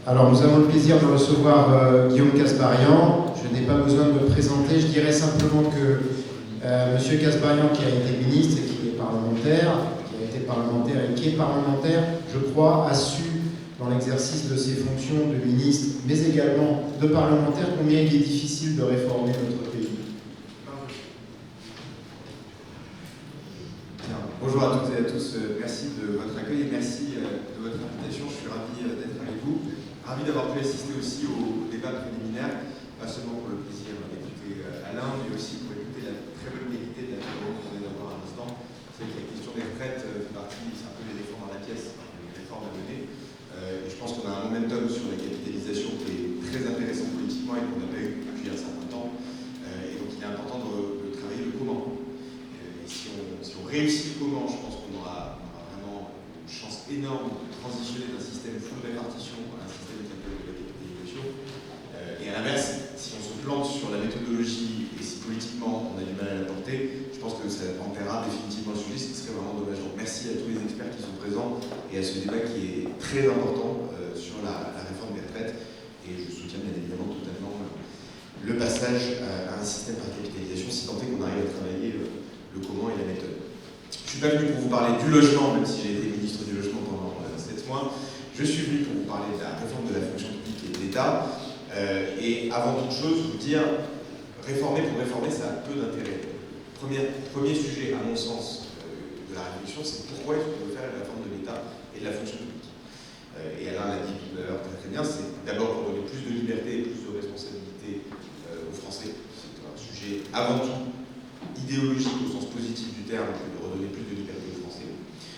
Alors, nous avons le plaisir de recevoir Guillaume Kasbarian. Je n'ai pas besoin de me présenter. Je dirais simplement que M. Kasbarian, qui a été ministre et qui est parlementaire, qui a été parlementaire et qui est parlementaire, je crois, a su, dans l'exercice de ses fonctions de ministre, mais également de parlementaire, combien il est difficile de réformer notre pays. Bonjour à toutes et à tous, merci de votre accueil et merci de votre invitation. Je suis ravi d'être avec vous, ravi d'avoir pu assister aussi au débat préliminaire, pas seulement pour le plaisir d'écouter Alain, mais aussi pour écouter la très bonne qualité de la vidéo qu'on vient d'avoir à l'instant. C'est que la question des retraites fait partie, c'est un peu l'éléphant dans la pièce, les réformes à mener. Et je pense qu'on a un momentum sur la capitalisation qui est très intéressant politiquement et qu'on n'a pas eu depuis un certain temps. Et donc il est important de travailler le comment. Si on réussit le comment, je pense qu'on aura vraiment une chance énorme de transitionner d'un système full répartition à un système qui s'appelle de la capitalisation. Et à l'inverse, si on se plante sur la méthodologie et si politiquement on a du mal à la porter, je pense que ça enterrera définitivement le sujet, ce qui serait vraiment dommage. Donc merci à tous les experts qui sont présents et à ce débat qui est très important sur la réforme des retraites. Et je soutiens bien évidemment totalement le passage à un système par capitalisation, si tant est qu'on arrive à travailler le comment et la méthode. Je ne suis pas venu pour vous parler du logement, même si j'ai été ministre du logement pendant 7 mois. Je suis venu pour vous parler de la réforme de la fonction publique et de l'État. Et avant toute chose, vous dire, réformer pour réformer, ça a peu d'intérêt. Premier sujet, à mon sens, de la réflexion, c'est pourquoi est-ce qu'on veut faire la réforme de l'État et de la fonction publique. Et Alain l'a dit tout à l'heure très bien, c'est d'abord pour donner plus de liberté et plus de responsabilité aux Français. C'est un sujet avant tout idéologique au sens positif du terme, de redonner plus de liberté aux Français.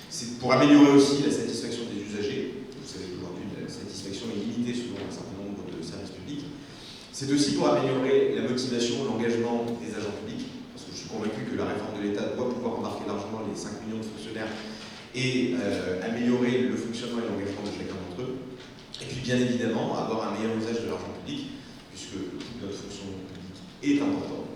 C'est pour améliorer aussi la satisfaction des usagers. Vous savez qu'aujourd'hui, la satisfaction est limitée selon un certain nombre de services publics. C'est aussi pour améliorer la motivation, l'engagement des agents publics, parce que je suis convaincu que la réforme de l'État doit pouvoir embarquer largement les 5 millions de fonctionnaires et améliorer le fonctionnement et l'engagement de chacun d'entre eux. Et puis bien évidemment, avoir un meilleur usage de l'argent public, puisque notre fonction publique est importante.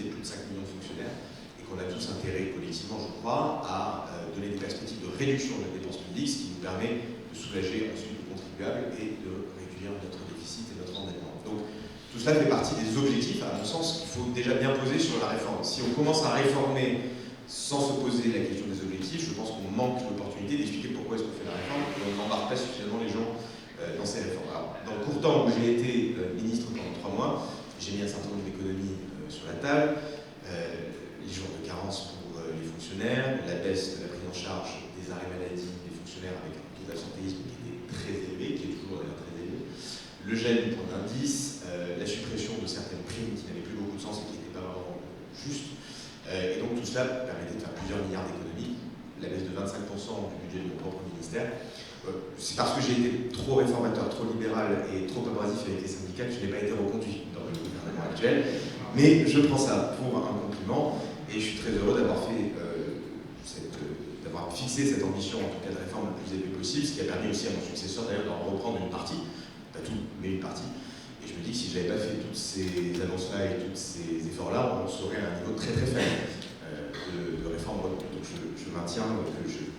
Plus de 5 millions de fonctionnaires, et qu'on a tous intérêt politiquement, je crois, à donner des perspectives de réduction de la dépense publique, ce qui nous permet de soulager ensuite le contribuable et de réduire notre déficit et notre endettement. Donc tout cela fait partie des objectifs, à mon sens, qu'il faut déjà bien poser sur la réforme. Si on commence à réformer sans se poser la question des objectifs, je pense qu'on manque l'opportunité d'expliquer pourquoi est-ce qu'on fait la réforme, et on n'embarque pas suffisamment les gens dans ces réformes. Alors, dans le court temps où j'ai été ministre pendant 3 mois, j'ai mis un certain nombre d'économies sur la table, les jours de carence pour les fonctionnaires, la baisse de la prise en charge des arrêts maladie des fonctionnaires avec un taux d'absentéisme qui était très élevé, qui est toujours d'ailleurs très élevé, le gel du point d'indice, la suppression de certaines primes qui n'avaient plus beaucoup de sens et qui n'étaient pas vraiment justes. Et donc tout cela permettait de faire plusieurs milliards d'économies, la baisse de 25% du budget de mon propre ministère. C'est parce que j'ai été trop réformateur, trop libéral et trop abrasif avec les syndicats que je n'ai pas été reconduit dans le gouvernement actuel. Mais je prends ça pour un compliment et je suis très heureux d'avoir d'avoir fixé cette ambition, en tout cas de réforme la plus élevée possible, ce qui a permis aussi à mon successeur d'ailleurs d'en reprendre une partie, pas tout, mais une partie. Et je me dis que si je n'avais pas fait toutes ces annonces-là et tous ces efforts-là, on serait à un niveau très très faible de réforme. Donc je maintiens que je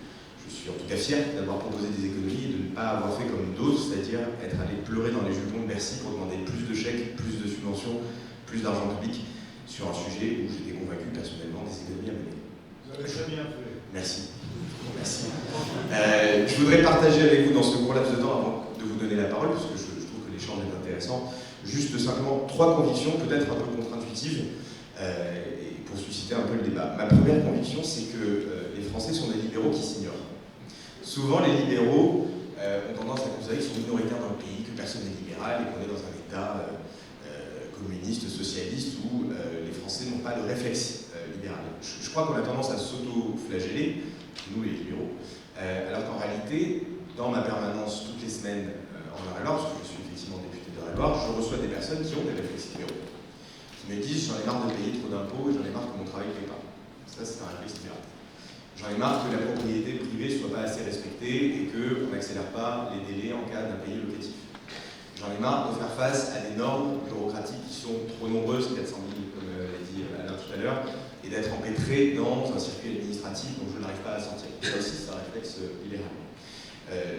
suis en tout cas fier d'avoir proposé des économies et de ne pas avoir fait comme d'autres, c'est-à-dire être allé pleurer dans les jupons de Bercy pour demander plus de chèques, plus de subventions, plus d'argent public sur un sujet où j'étais convaincu personnellement des économies à mener. Vous avez très bien fait. Merci. Merci. Je voudrais partager avec vous dans ce court laps de temps, avant de vous donner la parole, parce que je trouve que l'échange est intéressant, juste simplement 3 convictions, peut-être un peu contre-intuitives, et pour susciter un peu le débat. Ma première conviction, c'est que les Français sont des libéraux qui s'ignorent. Souvent, les libéraux ont tendance à considérer qu'ils sont minoritaires dans le pays, que personne n'est libéral et qu'on est dans un État communiste, socialiste, où les Français n'ont pas de réflexe libéral. Je crois qu'on a tendance à s'auto-flageller, nous les libéraux, alors qu'en réalité, dans ma permanence toutes les semaines en Eure-et-Loir, parce que je suis effectivement député d'Eure-et-Loir, je reçois des personnes qui ont des réflexes libéraux, qui me disent j'en ai marre de payer trop d'impôts et j'en ai marre que mon travail ne paye pas. Ça, c'est un réflexe libéral. J'en ai marre que la propriété privée ne soit pas assez respectée et qu'on n'accélère pas les délais en cas d'impayé locatif. J'en ai marre de faire face à des normes bureaucratiques qui sont trop nombreuses, 400 000 comme l'a dit Alain tout à l'heure, et d'être empêtré dans un circuit administratif dont je n'arrive pas à sortir. Ça aussi, c'est un réflexe libéral.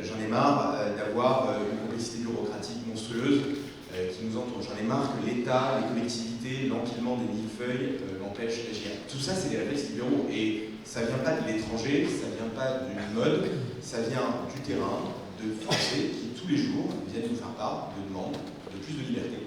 J'en ai marre d'avoir une complexité bureaucratique monstrueuse qui nous entoure. J'en ai marre que l'État, les collectivités, l'empilement des millefeuilles m'empêchent d'agir. Tout ça, c'est des réflexes libéraux. Et ça ne vient pas de l'étranger, ça ne vient pas d'une mode, ça vient du terrain, de Français qui, tous les jours, viennent nous faire part de demandes de plus de liberté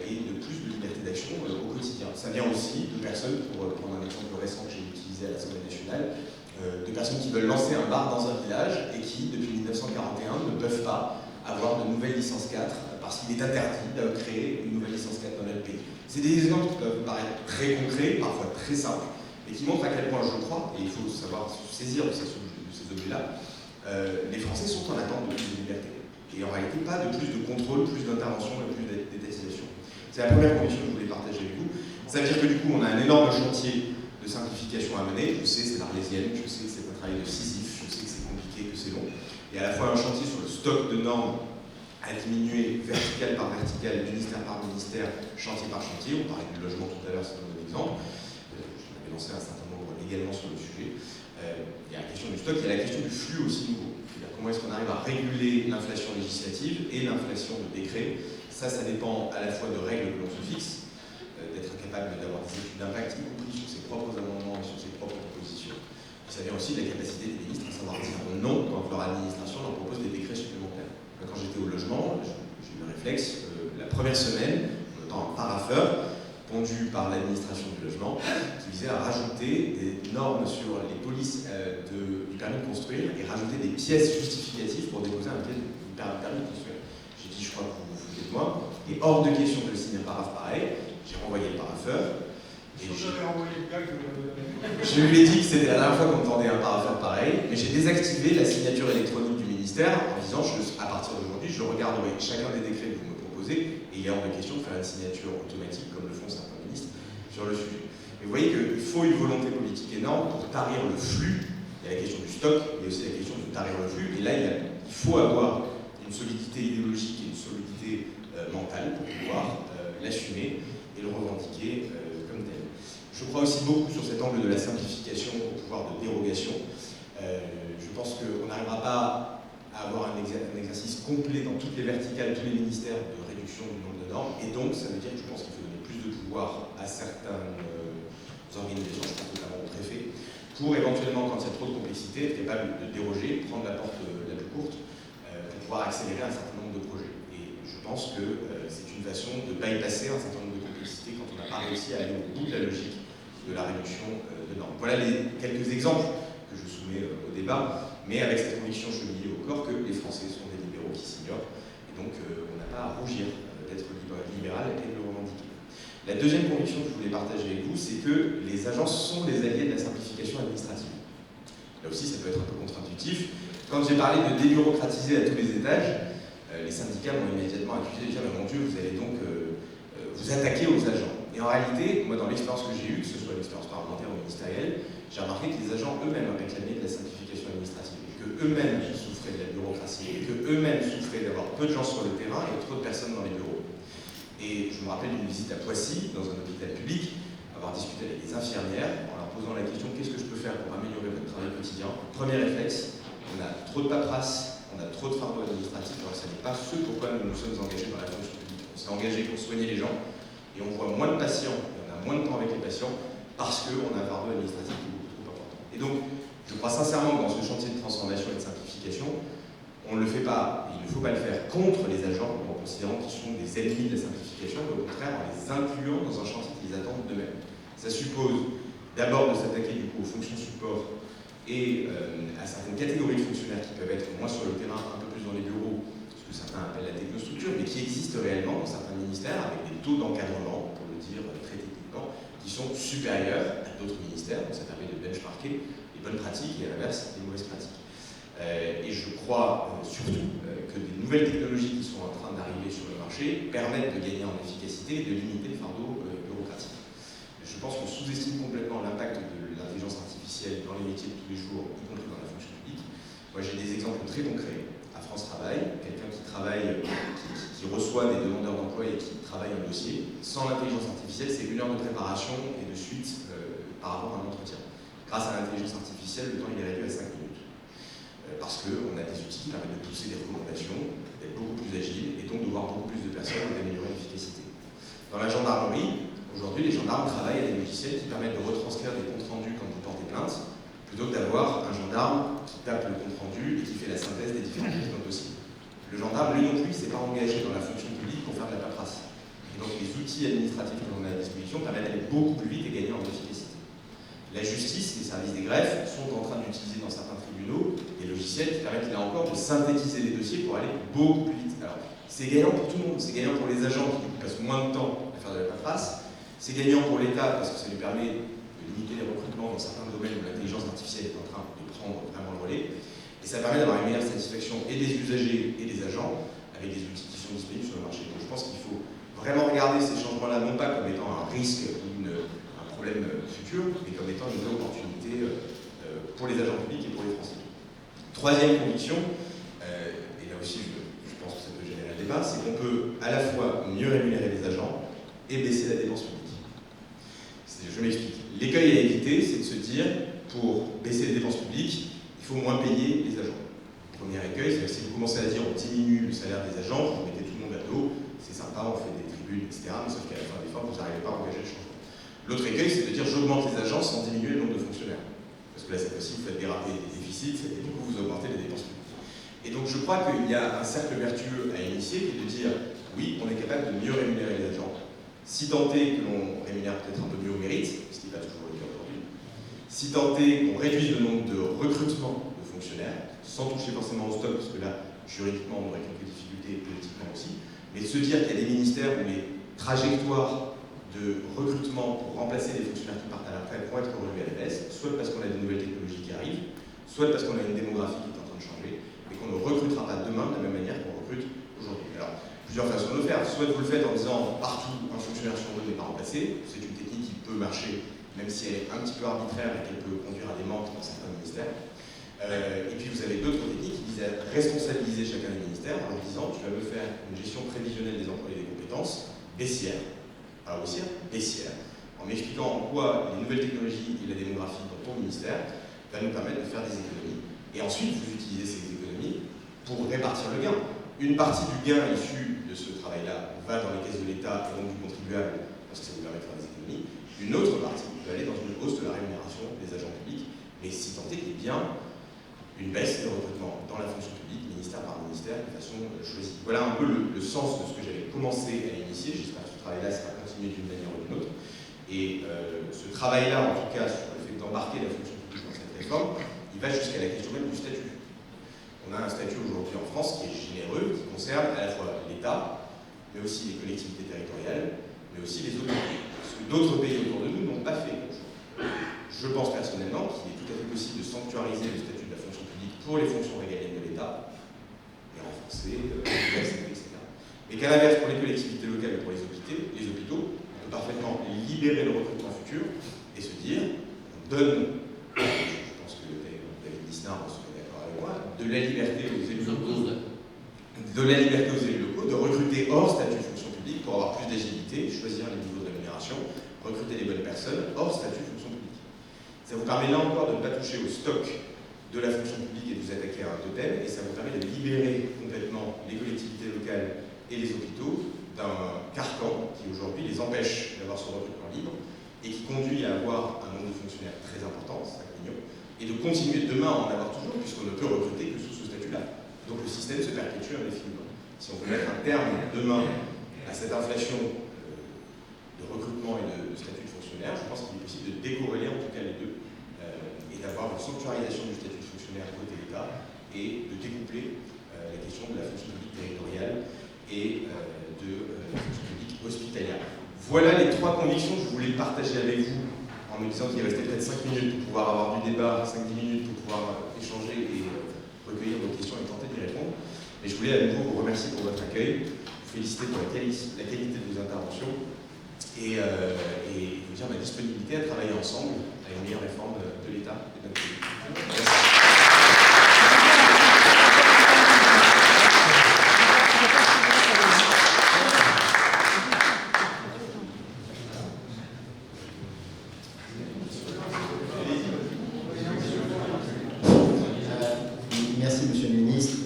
et de plus de liberté d'action au quotidien. Ça vient aussi de personnes, pour prendre un exemple récent que j'ai utilisé à l'Assemblée nationale, de personnes qui veulent lancer un bar dans un village et qui, depuis 1941, ne peuvent pas avoir de nouvelle licence 4 parce qu'il est interdit de créer une nouvelle licence 4 dans notre pays. C'est des exemples qui peuvent paraître très concrets, parfois très simples, et qui montrent à quel point je crois, et il faut savoir se saisir de ces objets-là, les Français sont en attente de plus de liberté. Et en réalité, pas de plus de contrôle, plus d'intervention et plus d'étatisation. C'est la première condition que je voulais partager avec vous. Ça veut dire que du coup, on a un énorme chantier de simplification à mener. Je sais, c'est l'Arlésienne, je sais que c'est un travail de Sisyphe, je sais que c'est compliqué, que c'est long. Et à la fois un chantier sur le stock de normes à diminuer vertical par vertical, ministère par ministère, chantier par chantier. On parlait du logement tout à l'heure, c'est un bon exemple. J'en avais lancé un certain nombre également sur le sujet. Il y a la question du stock, il y a la question du flux aussi nouveau. Comment est-ce qu'on arrive à réguler l'inflation législative et l'inflation de décrets? Ça dépend à la fois de règles que l'on se fixe, d'être capable d'avoir des études d'impact, y compris sur ses propres amendements et sur ses propres propositions. Et ça vient aussi de la capacité des ministres à savoir dire non quand leur administration leur propose des décrets supplémentaires. Quand j'étais au logement, j'ai eu le réflexe, la première semaine, en mettant un parapheur pondu par l'administration du logement, qui visait à rajouter des normes sur les polices du permis de construire et rajouter des pièces justificatives pour déposer un permis de construire. J'ai dit, je crois que vous vous foutez de moi, et hors de question de signer un paraphe pareil, j'ai renvoyé le parapheur. Je lui ai dit que c'était la dernière fois qu'on me tendait un parapheur pareil, mais j'ai désactivé la signature électronique du ministère en disant, à partir d'aujourd'hui, je regarderai chacun des décrets que vous me proposez, et il est hors de question de faire une signature automatique comme le font certains ministres sur le sujet. Et vous voyez qu'il faut une volonté politique énorme pour tarir le flux. Il y a la question du stock, mais aussi la question de tarir le flux. Et là, il faut avoir une solidité idéologique et une solidité mentale pour pouvoir l'assumer et le revendiquer comme tel. Je crois aussi beaucoup sur cet angle de la simplification au pouvoir de dérogation. Je pense qu'on n'arrivera pas à avoir un exercice complet dans toutes les verticales, tous les ministères de réduction du nombre de normes. Et donc, ça veut dire que je pense qu'il faut donner plus de pouvoir à certaines organisations, je pense notamment au préfet, pour éventuellement, quand il y a trop de complexité, être capable de déroger, prendre la porte la plus courte, pour pouvoir accélérer un certain nombre de projets. Et je pense que c'est une façon de bypasser un certain nombre de complexités quand on n'a pas réussi à aller au bout de la logique de la réduction de normes. Voilà les quelques exemples que je soumets au débat, mais avec cette conviction cheminée au corps que les Français sont des libéraux qui s'ignorent, et donc on n'a pas à rougir d'être libéral et de le revendiquer. La deuxième conviction que je voulais partager avec vous, c'est que les agences sont des alliés de la simplification administrative. Là aussi, ça peut être un peu contre-intuitif. Quand j'ai parlé de débureaucratiser à tous les étages, les syndicats m'ont immédiatement accusé de dire « Mon Dieu, vous allez donc vous attaquer aux agents ». Et en réalité, moi, dans l'expérience que j'ai eue, que ce soit l'expérience parlementaire ou ministérielle, j'ai remarqué que les agents eux-mêmes réclamaient de la simplification administrative, et qu'eux-mêmes souffraient de la bureaucratie, et qu'eux-mêmes souffraient d'avoir peu de gens sur le terrain et trop de personnes dans les bureaux. Et je me rappelle d'une visite à Poissy, dans un hôpital public, avoir discuté avec des infirmières, en leur posant la question « Qu'est-ce que je peux faire pour améliorer votre travail quotidien ?» Premier réflexe, on a trop de paperasse, on a trop de fardeau administratif, alors que ce n'est pas ce pourquoi nous nous sommes engagés dans la fonction publique. On s'est engagé pour soigner les gens, et on voit moins de patients, et on a moins de temps avec les patients, parce qu'on a un fardeau administratif qui est beaucoup trop important. Et donc, je crois sincèrement que dans ce chantier de transformation et de simplification, on ne le fait pas, et il ne faut pas le faire contre les agents, en considérant qu'ils sont des ennemis de la simplification, mais au contraire en les incluant dans un chantier qu'ils attendent d'eux-mêmes. Ça suppose d'abord de s'attaquer du coup aux fonctions support et à certaines catégories de fonctionnaires qui peuvent être moins sur le terrain, un peu plus dans les bureaux, ce que certains appellent la technostructure, mais qui existent réellement dans certains ministères avec des taux d'encadrement, pour le dire très techniquement, qui sont supérieurs à d'autres ministères, donc ça permet de benchmarker les bonnes pratiques et à l'inverse les mauvaises pratiques. Et je crois surtout que des nouvelles technologies qui sont en train d'arriver sur le marché permettent de gagner en efficacité et de limiter le fardeau bureaucratique. Je pense qu'on sous-estime complètement l'impact de l'intelligence artificielle dans les métiers de tous les jours, y compris dans la fonction publique. Moi, j'ai des exemples très concrets. À France Travail, quelqu'un qui travaille, qui reçoit des demandeurs d'emploi et qui travaille un dossier, sans l'intelligence artificielle, c'est 1 heure de préparation et de suite par rapport à un entretien. Grâce à l'intelligence artificielle, le temps il est réduit à 5 minutes. parce qu'on a des outils qui permettent de pousser des recommandations, d'être beaucoup plus agile et donc de voir beaucoup plus de personnes et d'améliorer l'efficacité. Dans la gendarmerie, aujourd'hui, les gendarmes travaillent à des logiciels qui permettent de retranscrire des comptes rendus quand vous portez plainte, plutôt que d'avoir un gendarme qui tape le compte rendu et qui fait la synthèse des différentes pièces d'un dossier. Le gendarme, lui non plus, ne s'est pas engagé dans la fonction publique pour faire de la paperasse. Et donc les outils administratifs que l'on a à disposition permettent d'aller beaucoup plus vite et gagner en efficacité. La justice, les services des greffes sont en train d'utiliser dans certains tribunaux des logiciels qui permettent là encore de synthétiser les dossiers pour aller beaucoup plus vite. Alors, c'est gagnant pour tout le monde, c'est gagnant pour les agents qui passent moins de temps à faire de la paperasse, c'est gagnant pour l'État parce que ça lui permet de limiter les recrutements dans certains domaines où l'intelligence artificielle est en train de prendre vraiment le relais, et ça permet d'avoir une meilleure satisfaction et des usagers et des agents avec des outils qui sont disponibles sur le marché. Donc je pense qu'il faut vraiment regarder ces changements-là non pas comme étant un risque ou un problème futur, mais comme étant une vraie opportunité pour les agents publics et pour les Français. Troisième conviction, et là aussi je pense que ça peut générer un débat, c'est qu'on peut à la fois mieux rémunérer les agents et baisser la dépense publique. Je m'explique. L'écueil à éviter, c'est de se dire, pour baisser les dépenses publiques, il faut moins payer les agents. Premier écueil, c'est que si vous commencez à dire on diminue le salaire des agents, vous mettez tout le monde à dos, c'est sympa, on fait des tribunes, etc. Mais sauf qu'à la fin des fins, vous n'arrivez pas à engager le changement. L'autre écueil, c'est de dire j'augmente les agents sans diminuer le nombre de fonctionnaires. Parce que là, cette fois-ci, vous faites déraper les déficits et du coup, vous augmentez les dépenses publiques. Et donc, je crois qu'il y a un cercle vertueux à initier qui est de dire oui, on est capable de mieux rémunérer les agents, si tant est que l'on rémunère peut-être un peu mieux au mérite, ce qui n'est pas toujours le cas aujourd'hui, si tant est qu'on réduise le nombre de recrutements de fonctionnaires, sans toucher forcément au stock, parce que là, juridiquement, on aurait quelques difficultés, politiquement aussi, mais de se dire qu'il y a des ministères où les trajectoires de recrutement pour remplacer les fonctionnaires qui partent à la retraite vont être revues à la baisse, soit parce qu'on a de nouvelles technologies qui arrivent, soit parce qu'on a une démographie qui est en train de changer, et qu'on ne recrutera pas demain de la même manière qu'on recrute aujourd'hui. Alors, plusieurs façons de le faire. Soit vous le faites en disant partout un fonctionnaire sur deux n'est pas remplacé, c'est une technique qui peut marcher, même si elle est un petit peu arbitraire et qu'elle peut conduire à des manques dans certains ministères. Et puis vous avez d'autres techniques qui visent à responsabiliser chacun des ministères en leur disant tu vas me faire une gestion prévisionnelle des emplois et des compétences baissière, pas haussière, baissière, en m'expliquant en quoi les nouvelles technologies et la démographie dans ton ministère va nous permettre de faire des économies. Et ensuite vous utilisez ces économies pour répartir le gain. Une partie du gain issu de ce travail-là va dans les caisses de l'État et donc du contribuable parce que ça vous permet de faire des économies. Une autre partie va aller dans une hausse de la rémunération des agents publics, mais si tant est qu'il y ait bien une baisse de recrutement dans la fonction publique, ministère par ministère, de façon choisie. Voilà un peu le sens de ce que j'avais commencé à initier. J'espère que ce travail-là sera continué d'une manière ou d'une autre. Et ce travail-là, en tout cas, sur le fait d'embarquer la fonction publique dans cette réforme, il va jusqu'à la question même du statut. On a un statut aujourd'hui en France qui est généreux, qui concerne à la fois l'État, mais aussi les collectivités territoriales, mais aussi les autres pays. Ce que d'autres pays autour de nous n'ont pas fait. Je pense personnellement qu'il est tout à fait possible de sanctuariser le statut de la fonction publique pour les fonctions régaliennes de l'État, les renforcer, les accepter, etc. Mais qu'à l'inverse, pour les collectivités locales et pour les hôpitaux, on peut parfaitement libérer le recrutement futur et se dire, on donne, je pense que David Lisnard serait d'accord avec moi, de la liberté aux élus locaux, de recruter hors statut de fonction publique pour avoir plus d'agilité, choisir les niveaux de rémunération, recruter les bonnes personnes hors statut de fonction publique. Ça vous permet là encore de ne pas toucher au stock de la fonction publique et de vous attaquer à un totem, et ça vous permet de libérer complètement les collectivités locales et les hôpitaux d'un carcan qui aujourd'hui les empêche d'avoir ce recrutement libre et qui conduit à avoir un nombre de fonctionnaires très important, 5 millions, et de continuer demain à en avoir toujours puisqu'on ne peut recruter que sous ce statut-là. Donc le système se perpétue indéfiniment. Si on veut mettre un terme demain à cette inflation de recrutement et de statut de fonctionnaire, je pense qu'il est possible de décorréler en tout cas les deux et d'avoir une sanctuarisation du statut de fonctionnaire côté État et de découpler la question de la fonction publique territoriale et de la fonction publique hospitalière. Voilà les trois convictions que je voulais partager avec vous en me disant qu'il restait peut-être 5 minutes pour pouvoir avoir du débat, 5-10 minutes pour pouvoir échanger et recueillir vos questions et tenter d'y répondre. Mais je voulais à nouveau vous remercier pour votre accueil, vous féliciter pour la qualité de vos interventions et vous dire ma disponibilité à travailler ensemble à une meilleure réforme de l'État et de notre pays. Merci. merci Monsieur le Ministre.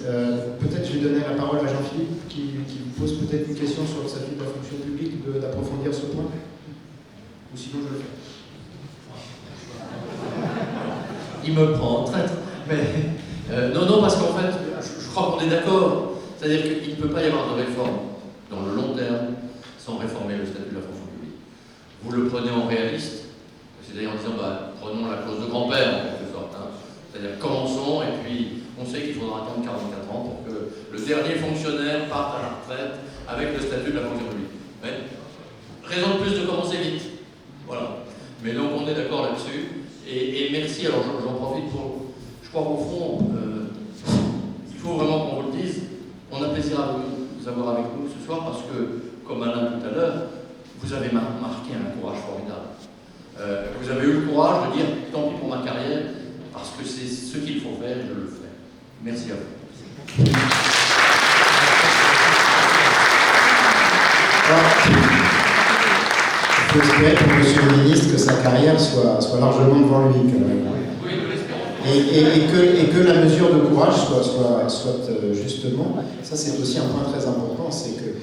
Peut-être je vais donner la parole à Jean-Philippe qui vous pose peut-être une question sur le statut de la fonction publique, d'approfondir ce point. Ou sinon je le fais. Il me prend en traître. Mais non, parce qu'en fait, je crois qu'on est d'accord. C'est-à-dire qu'il ne peut pas y avoir de réforme dans le long terme sans réformer le statut de la fonction publique. Vous le prenez en réaliste, c'est-à-dire en disant, prenons la clause de grand-père en quelque sorte. Hein. C'est-à-dire commençons, et puis on sait qu'il faudra attendre 44 ans pour que le dernier fonctionnaire parte à la retraite avec le statut de la fonction publique. Mais, raison de plus de commencer vite. Voilà. Mais donc on est d'accord là-dessus. Et merci, alors j'en profite pour... Je crois qu'au fond, il faut vraiment qu'on vous le dise. On a plaisir à vous avoir avec nous ce soir parce que, comme Alain tout à l'heure, vous avez marqué un courage formidable. Vous avez eu le courage de dire, tant pis pour ma carrière, parce que c'est ce qu'il faut faire, je le ferai. Merci à vous. Il faut espérer pour Monsieur le Ministre que sa carrière soit largement devant lui. Quand même. Oui, nous l'espérons. Et que la mesure de courage soit justement, ça c'est aussi un point très important, c'est que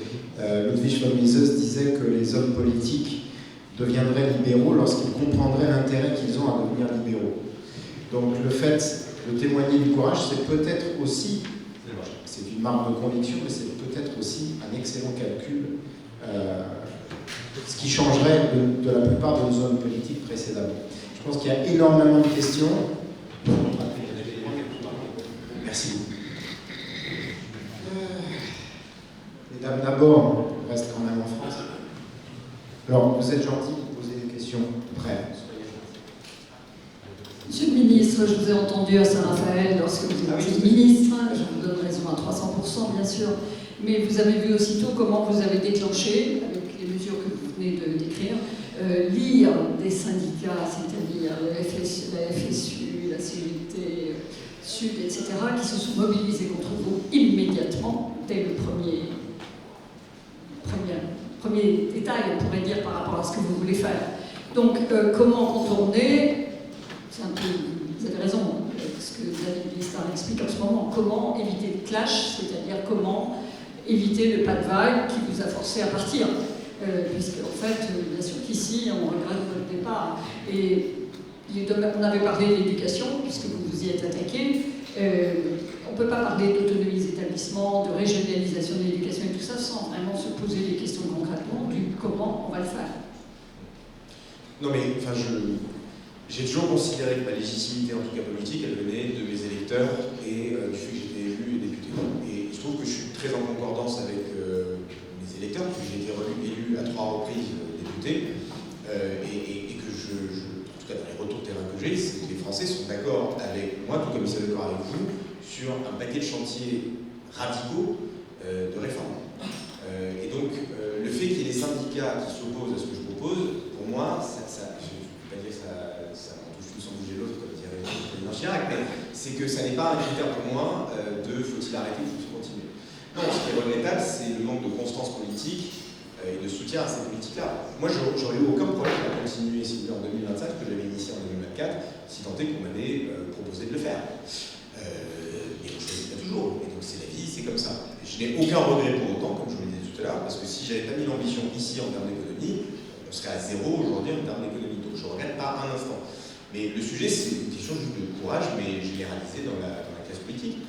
Ludwig von Mises disait que les hommes politiques deviendraient libéraux lorsqu'ils comprendraient l'intérêt qu'ils ont à devenir libéraux. Donc le fait de témoigner du courage, c'est peut-être aussi, c'est une marque de conviction, mais c'est peut-être aussi un excellent calcul, ce qui changerait de la plupart de nos hommes politiques précédemment. Je pense qu'il y a énormément de questions. Merci beaucoup. Mesdames, d'abord, on reste quand même en France. Alors, vous êtes gentils pour poser des questions. Bref. Monsieur le ministre, je vous ai entendu à Saint-Raphaël lorsque vous étiez ministre. Je vous donne raison à 300%, bien sûr. Mais vous avez vu aussitôt comment vous avez déclenché, avec les mesures que vous venez de décrire, lire des syndicats, c'est-à-dire la FSU, la CGT, Sud, etc., qui se sont mobilisés contre vous immédiatement, dès le premier détail, on pourrait dire, par rapport à ce que vous voulez faire. Donc, comment contourner, c'est un peu, vous avez raison, ce que David Lisnard explique en ce moment, comment éviter le clash, c'est-à-dire comment éviter le pas de vague qui vous a forcé à partir. Puisque, en fait, bien sûr qu'ici, on regrette votre départ. Et on avait parlé de l'éducation, puisque vous vous y êtes attaqué. On ne peut pas parler d'autonomie des établissements, de régionalisation de l'éducation et tout ça, sans vraiment se poser des questions concrètement du comment on va le faire. Non mais, enfin, j'ai toujours considéré que ma légitimité, en tout cas politique, elle venait de mes électeurs et du fait que j'étais élu et député. Et il se trouve que je suis très en concordance avec mes électeurs, puisque j'ai été élu à 3 reprises député, et que en tout cas dans les retours terrain que j'ai, c'est que les Français sont d'accord avec moi, tout comme ils sont d'accord avec vous, sur un paquet de chantiers radicaux de réforme. Et donc, le fait qu'il y ait des syndicats qui s'opposent à ce que je propose, pour moi, je ne peux pas dire que ça m'en touche tout sans bouger l'autre, comme dirait Président Chirac, mais c'est que ça n'est pas un critère pour moi de faut-il arrêter ou faut-il continuer. Non, ce qui est regrettable, c'est le manque de constance politique et de soutien à ces politiques-là. Moi, j'aurais eu aucun problème à continuer, si vous voulez, en 2025, ce que j'avais initié en 2024, si tant est qu'on m'avait proposé de le faire. Et on ne choisit pas toujours. Et donc, c'est la vie, c'est comme ça. Et je n'ai aucun regret pour autant, comme je vous le disais tout à l'heure, parce que si j'avais pas mis l'ambition ici en termes d'économie, on serait à zéro aujourd'hui en termes d'économie. Donc, je ne regrette pas un instant. Mais le sujet, c'est une question juste de courage, mais généralisé dans la classe politique.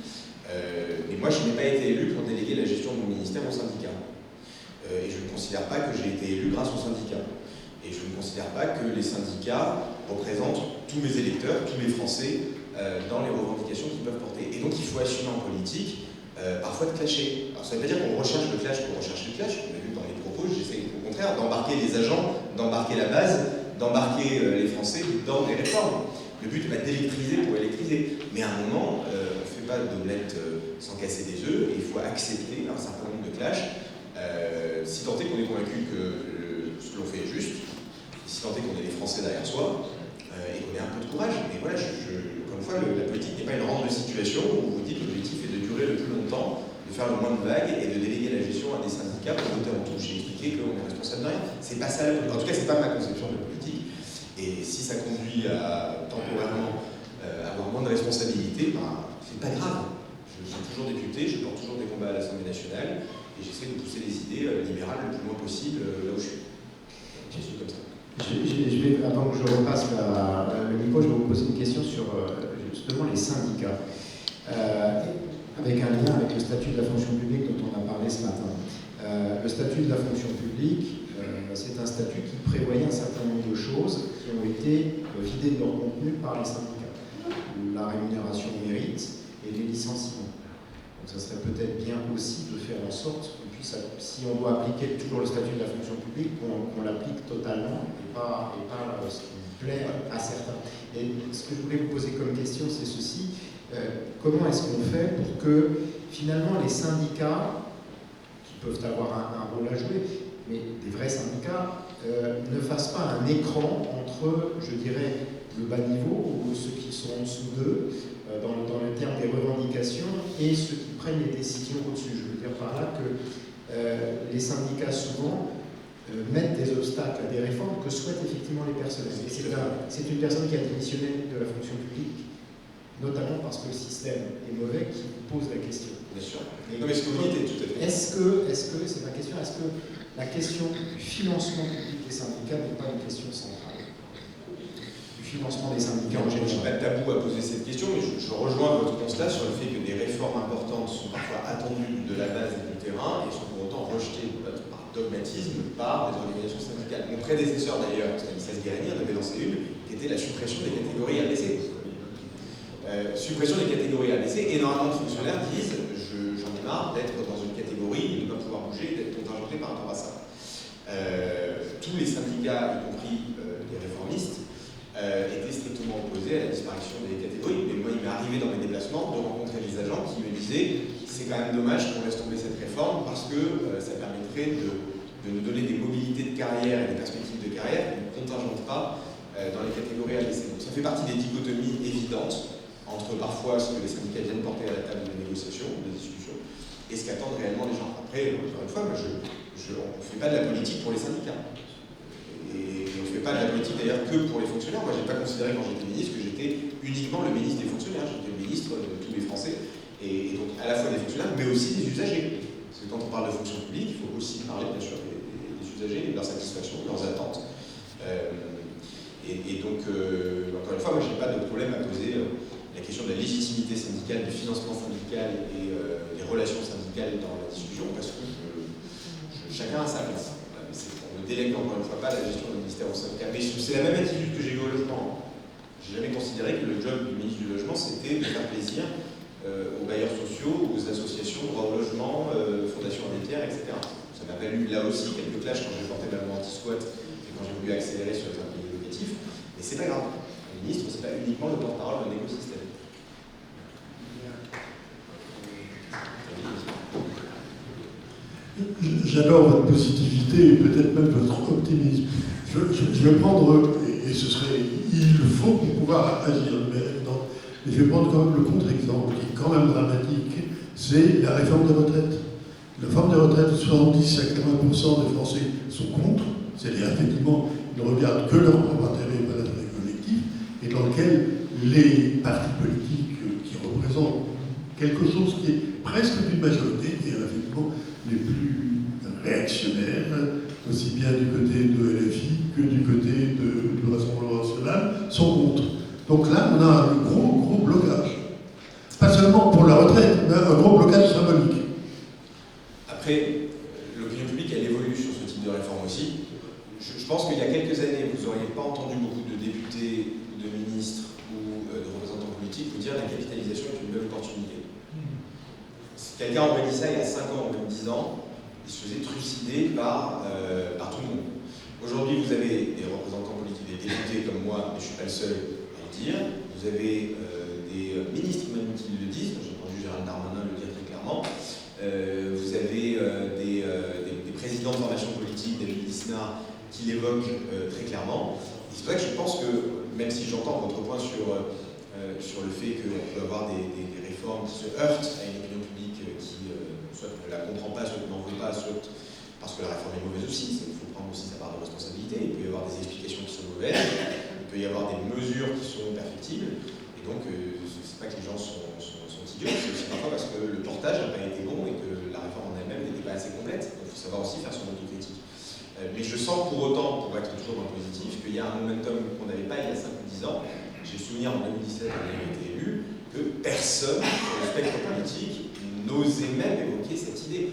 Et moi, je n'ai pas été élu pour déléguer la gestion de mon ministère au syndicat. Et je ne considère pas que j'ai été élu grâce aux syndicats. Et je ne considère pas que les syndicats représentent tous mes électeurs, tous mes Français, dans les revendications qu'ils peuvent porter. Et donc, il faut assumer en politique, parfois de clasher. Alors, ça ne veut pas dire qu'on recherche le clash pour rechercher le clash. On l'a vu dans les propos, j'essaie au contraire d'embarquer les agents, d'embarquer la base, d'embarquer les Français dans les réformes. Le but n'est pas d'électriser pour électriser. Mais à un moment, on ne fait pas d'omelette sans casser des œufs, et il faut accepter un certain nombre de clashs, si tant est qu'on est convaincu que ce que l'on fait est juste, si tant est qu'on ait les Français derrière soi, et qu'on ait un peu de courage. Mais voilà, encore une fois, la politique n'est pas une rente de situation où vous dites que l'objectif est de durer le plus longtemps, de faire le moins de vagues et de déléguer la gestion à des syndicats pour voter en touche. J'ai expliqué qu'on est responsable de rien. C'est pas ça, en tout cas, c'est pas ma conception de politique. Et si ça conduit à temporairement avoir moins de responsabilité responsabilités, c'est pas grave. Je suis toujours député, je porte toujours des combats à l'Assemblée nationale et j'essaie de pousser les idées libérales le plus loin possible là où je suis. Je suis comme ça. Avant que je repasse le micro, je vais vous poser une question sur justement les syndicats, avec un lien avec le statut de la fonction publique dont on a parlé ce matin. Le statut de la fonction publique, c'est un statut qui prévoyait un certain nombre de choses qui ont été vidées de leur contenu par les syndicats. La rémunération au mérite et les licenciements. Donc ça serait peut-être bien aussi de faire en sorte qu'on puisse, si on doit appliquer toujours le statut de la fonction publique, qu'on l'applique totalement et pas ce qui plaît à certains. Et ce que je voulais vous poser comme question, c'est ceci. Comment est-ce qu'on fait pour que finalement les syndicats, qui peuvent avoir un rôle à jouer, mais des vrais syndicats, ne fassent pas un écran entre, je dirais, le bas niveau, ou ceux qui sont en dessous d'eux, dans le terme des revendications, et ceux qui prennent les décisions au-dessus. Je veux dire par là que les syndicats, souvent, mettent des obstacles à des réformes que souhaitent effectivement les personnels. Et c'est une personne qui a démissionné de la fonction publique, notamment parce que le système est mauvais, qui pose la question. Bien sûr. Non, mais ce que vous dites est tout à fait. Est-ce que, c'est ma question, est-ce que la question du financement public des syndicats n'est pas une question centrale? Financement des syndicats en général. Je n'ai pas de tabou à poser cette question, mais je rejoins votre constat sur le fait que des réformes importantes sont parfois attendues de la base et du terrain et sont pour autant rejetées par dogmatisme par les organisations syndicales. Mon prédécesseur d'ailleurs, Stanislas Guérini, en avait lancé une qui était la suppression des catégories ABC. Suppression des catégories ABC, énormément de fonctionnaires disent j'en ai marre d'être dans une catégorie, de ne pas pouvoir bouger, d'être contingenté par rapport à ça. Tous les syndicats, y compris les réformistes, étaient strictement opposés à la disparition des catégories. Mais moi, il m'est arrivé dans mes déplacements de rencontrer des agents qui me disaient c'est quand même dommage qu'on laisse tomber cette réforme parce que ça permettrait de nous donner des mobilités de carrière et des perspectives de carrière qui ne contingentent pas dans les catégories ABC. Donc ça fait partie des dichotomies évidentes entre parfois ce que les syndicats viennent porter à la table de négociation, de discussion, et ce qu'attendent réellement les gens. Après, encore une fois, on ne fait pas de la politique pour les syndicats. Et on ne fait pas de la politique d'ailleurs que pour les fonctionnaires. Moi, je n'ai pas considéré quand j'étais ministre que j'étais uniquement le ministre des fonctionnaires. J'étais le ministre de tous les Français, et donc à la fois des fonctionnaires, mais aussi des usagers. Parce que quand on parle de fonction publique, il faut aussi parler bien sûr des usagers, de leur satisfaction, de leurs attentes. Et donc, encore une fois, moi, je n'ai pas de problème à poser la question de la légitimité syndicale, du financement syndical et des relations syndicales dans la discussion, parce que chacun a sa place. On ne délègue encore une fois pas la gestion du ministère au syndicat. Mais c'est la même attitude que j'ai eu au logement. Je n'ai jamais considéré que le job du ministre du Logement, c'était de faire plaisir aux bailleurs sociaux, aux associations, droit au logement, Fondation Abbé Pierre, etc. Ça m'a valu là aussi quelques clashs quand j'ai porté ma loi anti-squat et quand j'ai voulu accélérer sur les impayés locatifs. Mais c'est pas grave. Le ministre, c'est pas uniquement le porte-parole d'un écosystème. J'adore votre positivité et peut-être même votre optimisme. Je vais prendre, et ce serait, il faut pour pouvoir agir, mais je vais prendre quand même le contre-exemple, qui est quand même dramatique, c'est la réforme des retraites. La réforme des retraites, 70 à 80% des Français sont contre, c'est-à-dire effectivement, ils ne regardent que leur propre intérêt et pas l'intérêt collectif, et dans lequel les partis politiques qui représentent quelque chose qui est presque une majorité, et effectivement les plus réactionnaires, aussi bien du côté de LFI que du côté du Rassemblement national, sont contre. Donc là, on a un gros blocage. Pas seulement pour la retraite, mais un gros blocage symbolique. Après, l'opinion publique, elle évolue sur ce type de réforme aussi. Je pense qu'il y a quelques années, vous n'auriez pas entendu beaucoup de députés, de ministres ou de représentants politiques vous dire que la capitalisation est une belle opportunité. Si quelqu'un aurait dit ça il y a 5 ans ou même 10 ans, il se faisait trucider par tout le monde. Aujourd'hui, vous avez des représentants politiques, des députés comme moi, mais je ne suis pas le seul à le dire. Vous avez des ministres même qui le disent, j'ai entendu Gérald Darmanin le dire très clairement. Vous avez des présidents de formation politique, David Lisnard, qui l'évoquent très clairement. Et c'est pour ça que je pense que, même si j'entends votre point sur le fait qu'on peut avoir des réformes qui se heurtent à une opinion publique qui soit ne la comprend pas, soit n'en veut pas, soit parce que la réforme est mauvaise aussi, il faut prendre aussi sa part de responsabilité, il peut y avoir des explications qui sont mauvaises, il peut y avoir des mesures qui sont perfectibles, et donc c'est pas montage n'a pas été bon et que la réforme en elle-même n'était pas assez complète. Donc il faut savoir aussi faire son autocritique. Mais je sens pour autant, pour être toujours dans le positif, qu'il y a un momentum qu'on n'avait pas il y a 5 ou 10 ans. J'ai souvenir en 2017, quand j'ai été élu, que personne sur le spectre politique n'osait même évoquer cette idée.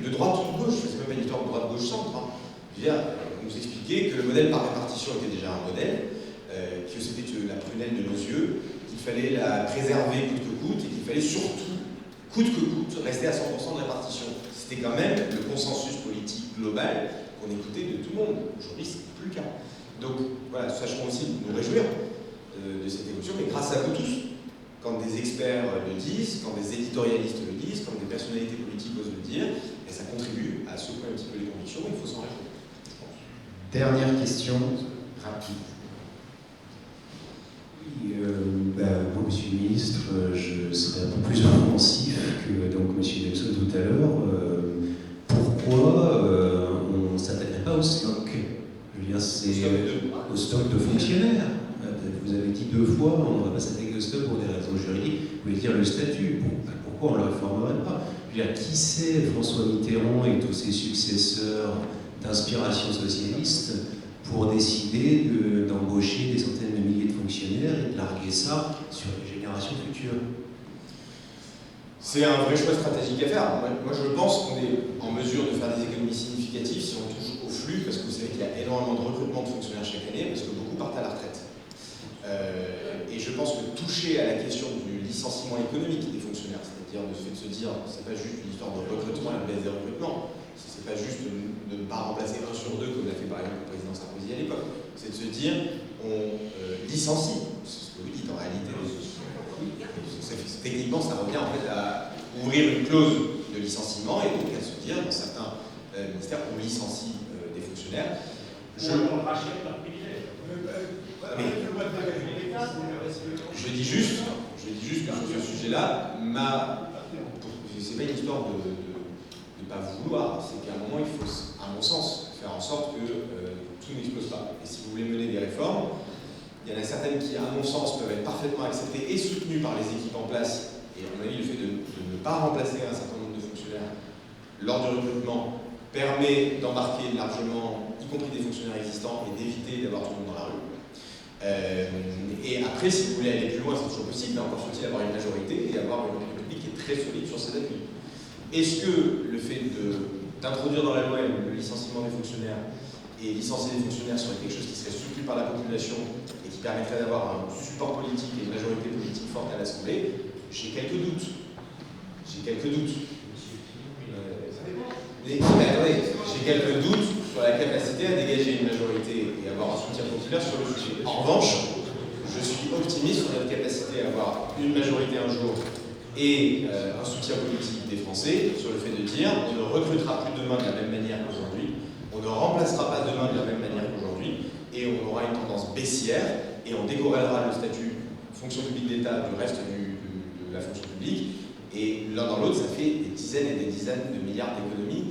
De droite ou de gauche, c'est même pas une histoire de droite-gauche centre. Hein. Je veux dire, on nous expliquait que le modèle par répartition était déjà un modèle, que c'était la prunelle de nos yeux, qu'il fallait la préserver coûte que coûte, et qu'il fallait surtout, coûte que coûte, rester à 100% de répartition. C'était quand même le consensus politique global qu'on écoutait de tout le monde. Aujourd'hui, c'est plus le cas. Donc, voilà, sachons aussi nous réjouir de cette évolution, mais grâce à vous tous. Quand des experts le disent, quand des éditorialistes le disent, quand des personnalités politiques osent le dire, et ça contribue à secouer un petit peu les convictions, il faut s'en réjouir. Dernière question, rapide. Oui, moi, Monsieur le Ministre, je serais un peu plus offensif que donc, Monsieur Nelson tout à l'heure. Pourquoi on ne s'attaquerait pas au stock? Je veux dire, c'est au stock de fonctionnaires. Vous avez dit 2 fois, on ne va pas s'attaquer au stock pour des raisons juridiques. Vous voulez dire le statut. Pourquoi on ne le réformerait pas? Je veux dire, qui c'est François Mitterrand et tous ses successeurs d'inspiration socialiste pour décider d'embaucher des centaines de milliers de fonctionnaires et de larguer ça sur les générations futures? C'est un vrai choix stratégique à faire. Moi, je pense qu'on est en mesure de faire des économies significatives si on touche au flux, parce que vous savez qu'il y a énormément de recrutement de fonctionnaires chaque année, parce que beaucoup partent à la retraite. Et je pense que toucher à la question du licenciement économique des fonctionnaires, c'est-à-dire de se dire, c'est pas juste une histoire de recrutement, la baisse des recrutements, c'est pas juste de ne pas remplacer 1 sur 2 comme l'a fait par exemple le président Sarkozy à l'époque, c'est de se dire, on licencie, c'est ce que vous dites en réalité, techniquement ça revient en fait à ouvrir une clause de licenciement et donc à se dire, dans certains ministères, on licencie des fonctionnaires. Je dis juste que sur ce sujet-là, c'est pas une histoire de ne pas vouloir, c'est qu'à un moment, il faut, à mon sens, faire en sorte que tout n'explose pas. Et si vous voulez mener des réformes, il y en a certaines qui, à mon sens, peuvent être parfaitement acceptées et soutenues par les équipes en place. Et à mon avis, le fait de ne pas remplacer un certain nombre de fonctionnaires lors du recrutement permet d'embarquer largement, y compris des fonctionnaires existants, et d'éviter d'avoir tout le monde dans la rue. Et après, si vous voulez aller plus loin, c'est toujours possible, mais encore faut-il avoir une majorité et avoir une république qui est très solide sur ses appuis. Est-ce que le fait d'introduire dans la loi le licenciement des fonctionnaires et licencier des fonctionnaires serait quelque chose qui serait soutenu par la population et qui permettrait d'avoir un support politique et une majorité politique forte à l'Assemblée? J'ai quelques doutes. Mais attendez, j'ai quelques doutes sur la capacité à dégager une majorité et avoir un soutien populaire sur le sujet. En revanche, je suis optimiste sur notre capacité à avoir une majorité un jour et un soutien politique des Français sur le fait de dire on ne recrutera plus demain de la même manière qu'aujourd'hui, on ne remplacera pas demain de la même manière qu'aujourd'hui et on aura une tendance baissière et on décorrélera le statut fonction publique d'État du reste de la fonction publique. Et l'un dans l'autre, ça fait des dizaines et des dizaines de milliards d'économies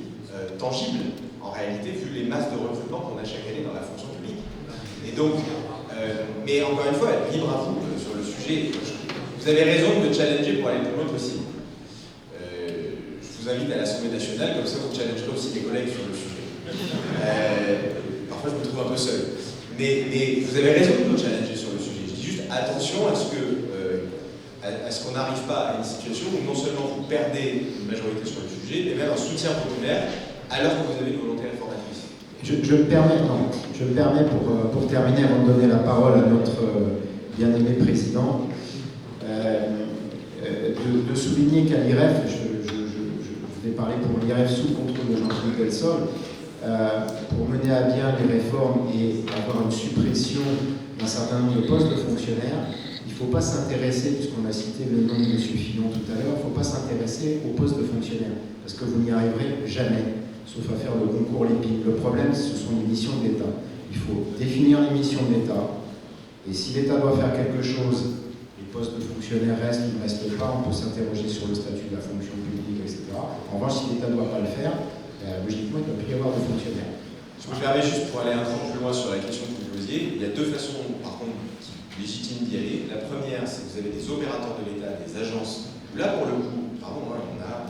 tangibles, en réalité, vu les masses de recrutement qu'on a chaque année dans la fonction publique. Et donc, mais encore une fois, libre à vous sur le sujet. Vous avez raison de challenger pour aller le plus loin possible. Je vous invite à l'Assemblée nationale, comme ça vous challengerez aussi des collègues sur le sujet. Parfois, je me trouve un peu seul. Mais vous avez raison de me challenger sur le sujet. Je dis juste attention à ce qu'on n'arrive pas à une situation où non seulement vous perdez une majorité sur le sujet, mais même un soutien populaire alors que vous avez une volonté réformatrice. Je me permets pour terminer, avant de donner la parole à notre bien-aimé président, de souligner qu'à l'IREF, je vais parler pour l'IREF sous le contrôle de Jean-Philippe Delsol, pour mener à bien les réformes et avoir une suppression d'un certain nombre de postes de fonctionnaires, il ne faut pas s'intéresser, puisqu'on a cité le nom de M. Fillon tout à l'heure, il ne faut pas s'intéresser aux postes de fonctionnaires, parce que vous n'y arriverez jamais, sauf à faire le concours Lépine. Le problème, ce sont les missions de l'État. Il faut définir les missions de l'État, et si l'État doit faire quelque chose, les postes de fonctionnaires restent ou ne restent pas, on peut s'interroger sur le statut de la fonction publique, etc. En revanche, si l'État ne doit pas le faire, logiquement, il ne doit plus y avoir de fonctionnaires. Je me permets juste pour aller un peu plus loin sur la question que vous posiez, il y a deux façons, par contre, qui légitime d'y aller. La première, c'est que vous avez des opérateurs de l'État, des agences. Là, pour le coup, pardon, on a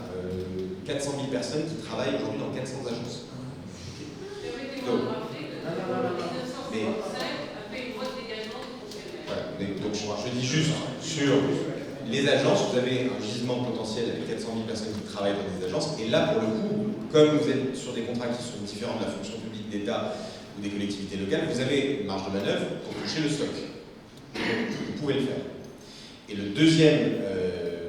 400 000 personnes qui travaillent aujourd'hui dans 400 agences. Donc, je dis juste, sur les agences, vous avez un gisement potentiel avec 400 000 personnes qui travaillent dans des agences. Et là, pour le coup, comme vous êtes sur des contrats qui sont différents de la fonction publique d'État ou des collectivités locales, vous avez une marge de manœuvre pour toucher le stock. Vous pouvez le faire. Et le deuxième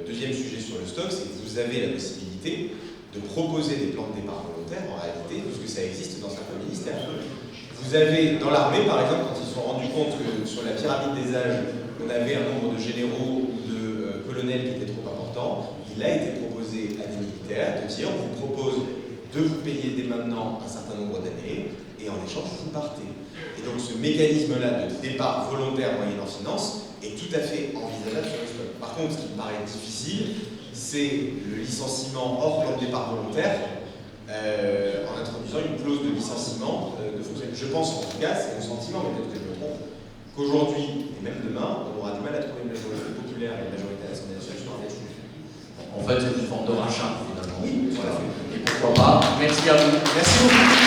sujet sur le stock, c'est que vous avez la possibilité de proposer des plans de départ volontaires, en réalité, puisque ça existe dans certains ministères. Vous avez, dans l'armée, par exemple, quand ils se sont rendus compte que sur la pyramide des âges, on avait un nombre de généraux ou de colonels qui était trop important, il a été proposé à des militaires de dire on vous propose de vous payer dès maintenant un certain nombre d'années, et en échange, vous partez. Et donc ce mécanisme-là de départ volontaire moyennant finance est tout à fait envisageable sur le stock. Par contre, ce qui me paraît difficile, c'est le licenciement hors plan de départ volontaire, en introduisant une clause de licenciement de fonctionnaires. Je pense, en tout cas, c'est mon sentiment, mais peut-être que je me trompe, qu'aujourd'hui, et même demain, on aura du mal à trouver une majorité populaire et une majorité à l'Assemblée nationale sur un texte. En fait, c'est une forme de rachat, finalement. Oui, voilà. Et pourquoi pas. Merci à vous. Merci beaucoup.